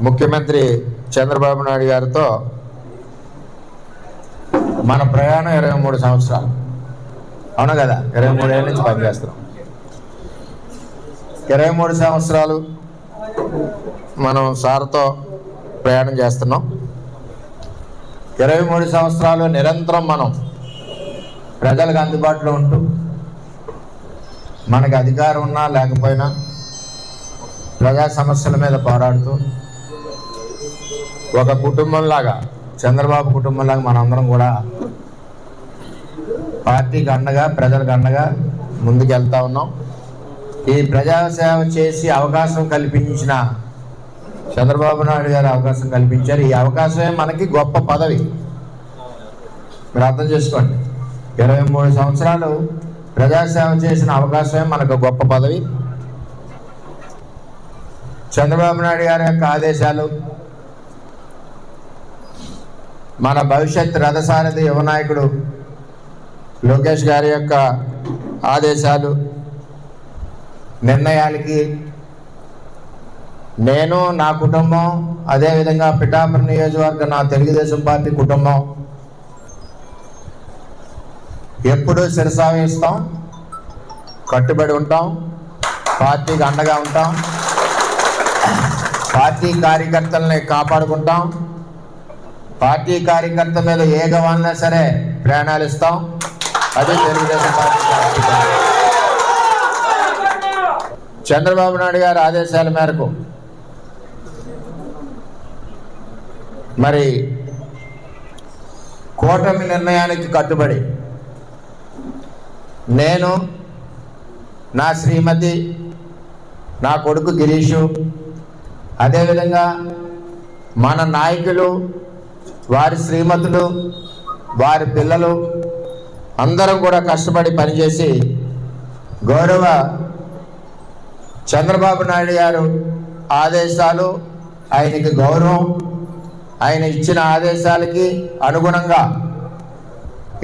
ముఖ్యమంత్రి చంద్రబాబు నాయుడు గారితో మన ప్రయాణం 23 సంవత్సరాలు. అవును కదా, 23 ఏళ్ళ నుంచి పనిచేస్తున్నాం. 23 సంవత్సరాలు మనం సార్తో ప్రయాణం చేస్తున్నాం. 23 సంవత్సరాలు నిరంతరం మనం ప్రజలకు అందుబాటులో ఉంటూ, మనకు అధికారం ఉన్నా లేకపోయినా ప్రజా సమస్యల మీద పోరాడుతూ, ఒక కుటుంబంలాగా, చంద్రబాబు కుటుంబంలాగా మనందరం కూడా పార్టీకి అండగా, ప్రజలకు అండగా ముందుకెళ్తా ఉన్నాం. ఈ ప్రజాసేవ చేసి అవకాశం కల్పించిన చంద్రబాబు నాయుడు గారు అవకాశం కల్పించారు. ఈ అవకాశమే మనకి గొప్ప పదవి. మీరు అర్థం చేసుకోండి, 23 సంవత్సరాలు ప్రజాసేవ చేసిన అవకాశమే మనకు గొప్ప పదవి. చంద్రబాబు నాయుడు గారి యొక్క ఆదేశాలు, మన భవిష్యత్ రథసారథి యువ నాయకుడు లోకేష్ గారి యొక్క ఆదేశాలు, నిర్ణయాలకి నేను, నా కుటుంబం, అదేవిధంగా పిఠాపురం నియోజకవర్గం నా తెలుగుదేశం పార్టీ కుటుంబం ఎప్పుడూ శిరసావహిస్తాం, కట్టుబడి ఉంటాం, పార్టీకి అండగా ఉంటాం, పార్టీ కార్యకర్తలని కాపాడుకుంటాం, పార్టీ కార్యకర్త మీద ఏ గవాలన్నా సరే ప్రాణాలు ఇస్తాం. అదే తెలుగుదేశం పార్టీ. చంద్రబాబు నాయుడు గారి ఆదేశాల మేరకు మరి కూటమి నిర్ణయానికి కట్టుబడి నేను, నా శ్రీమతి, నా కొడుకు గిరీషు, అదేవిధంగా మన నాయకులు, వారి శ్రీమతులు, వారి పిల్లలు అందరం కూడా కష్టపడి పనిచేసి గౌరవ చంద్రబాబు నాయుడు గారు ఆదేశాలు, ఆయనకి గౌరవం, ఆయన ఇచ్చిన ఆదేశాలకి అనుగుణంగా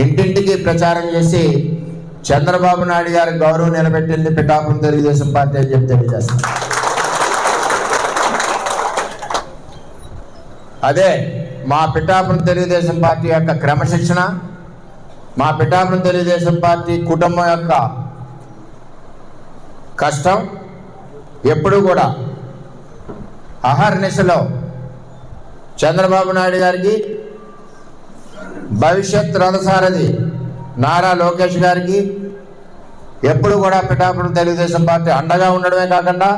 ఇంటింటికి ప్రచారం చేసి చంద్రబాబు నాయుడు గారి గౌరవం నిలబెట్టింది పిఠాపురం తెలుగుదేశం పార్టీ అని చెప్పి తెలియజేస్తాం. అదే మా పిఠాపురం తెలుగుదేశం పార్టీ యొక్క క్రమశిక్షణ, మా పిఠాపురం తెలుగుదేశం పార్టీ కుటుంబం యొక్క కష్టం ఎప్పుడూ కూడా అహర్నిశలో చంద్రబాబు నాయుడు గారికి, భవిష్యత్ రథసారథి నారా లోకేష్ గారికి ఎప్పుడు కూడా పిఠాపురం తెలుగుదేశం పార్టీ అండగా ఉండడమే కాకుండా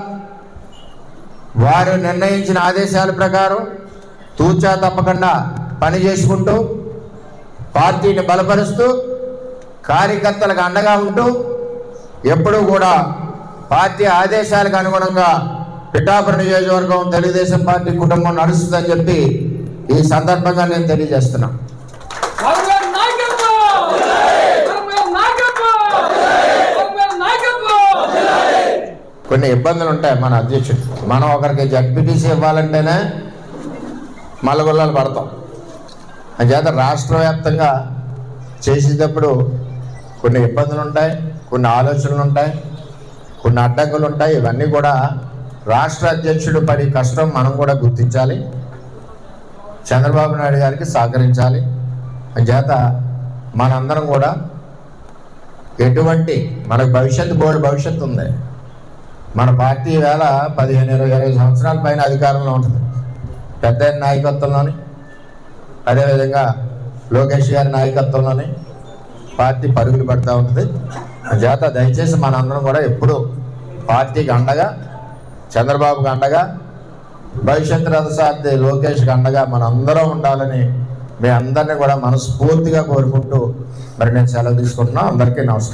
వారు నిర్ణయించిన ఆదేశాల ప్రకారం తూచా తప్పకుండా పని చేసుకుంటూ, పార్టీని బలపరుస్తూ, కార్యకర్తలకు అండగా ఉంటూ, ఎప్పుడూ కూడా పార్టీ ఆదేశాలకు అనుగుణంగా పిఠాపురం నియోజకవర్గం తెలుగుదేశం పార్టీ కుటుంబం నడుస్తుందని చెప్పి ఈ సందర్భంగా నేను తెలియజేస్తున్నాను. కొన్ని ఇబ్బందులు ఉంటాయి మన అధ్యక్షుడు. మనం ఒకరికి జడ్పీటీసీ ఇవ్వాలంటేనే మల్లగొల్లాలు పడతాం. అంచేత రాష్ట్ర వ్యాప్తంగా చేసేటప్పుడు కొన్ని ఇబ్బందులు ఉంటాయి, కొన్ని ఆలోచనలు ఉంటాయి, కొన్ని అడ్డంకులు ఉంటాయి. ఇవన్నీ కూడా రాష్ట్ర అధ్యక్షుడు పడి కష్టం మనం కూడా గుర్తించాలి, చంద్రబాబు నాయుడు గారికి సహకరించాలి. అంచేత మనందరం కూడా ఎటువంటి మనకు భవిష్యత్తు ఉంది. మన పార్టీ వేళ 15-20 సంవత్సరాల పైన అధికారంలో ఉంటుంది. పెద్ద నాయకత్వంలోని, అదేవిధంగా లోకేష్ గారి నాయకత్వంలోని పార్టీ పరుగులు పడుతూ ఉంటుంది. చేత దయచేసి మనందరం కూడా ఎప్పుడు పార్టీకి అండగా, చంద్రబాబుకి అండగా, భవిష్యత్ రథసారథి లోకేష్కి అండగా మనందరం ఉండాలని మీ అందరినీ కూడా మనస్ఫూర్తిగా కోరుకుంటూ మరి నేను సెలవు తీసుకుంటున్నాను. అందరికీ నమస్కారం.